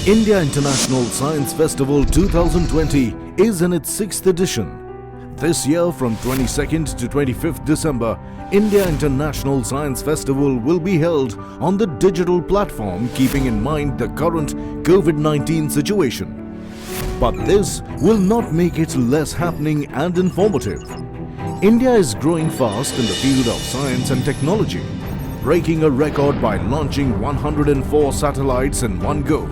India International Science Festival 2020 is in its 6th edition. This year, from 22nd to 25th December, India International Science Festival will be held on the digital platform, keeping in mind the current COVID-19 situation. But this will not make it less happening and informative. India is growing fast in the field of science and technology, breaking a record by launching 104 satellites in one go,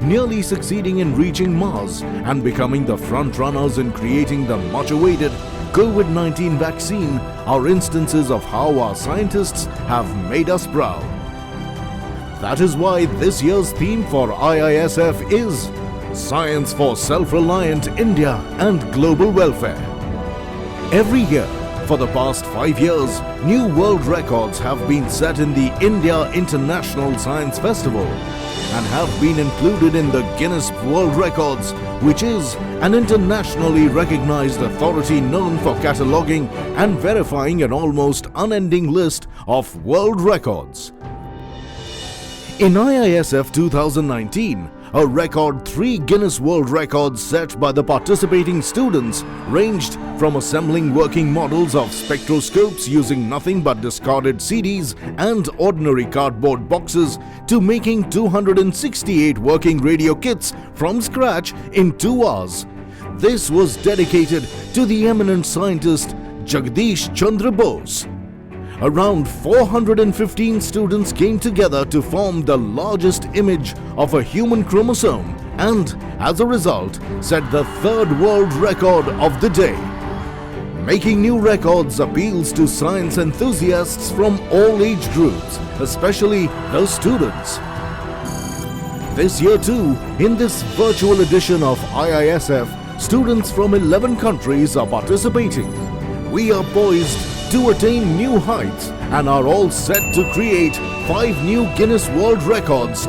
nearly succeeding in reaching Mars and becoming the front runners in creating the much-awaited COVID-19 vaccine are instances of how our scientists have made us proud. That is why this year's theme for IISF is Science for Self-Reliant India and Global Welfare. Every year, for the past 5 years, new world records have been set in the India International Science Festival and have been included in the Guinness World Records, which is an internationally recognized authority known for cataloguing and verifying an almost unending list of world records. In IISF 2019, a record 3 Guinness World Records set by the participating students ranged from assembling working models of spectroscopes using nothing but discarded CDs and ordinary cardboard boxes to making 268 working radio kits from scratch in 2 hours. This was dedicated to the eminent scientist Jagdish Chandra Bose. Around 415 students came together to form the largest image of a human chromosome and, as a result, set the 3rd world record of the day. Making new records appeals to science enthusiasts from all age groups, especially those students. This year too, in this virtual edition of IISF, students from 11 countries are participating. We are poised to attain new heights and are all set to create 5 new Guinness World Records.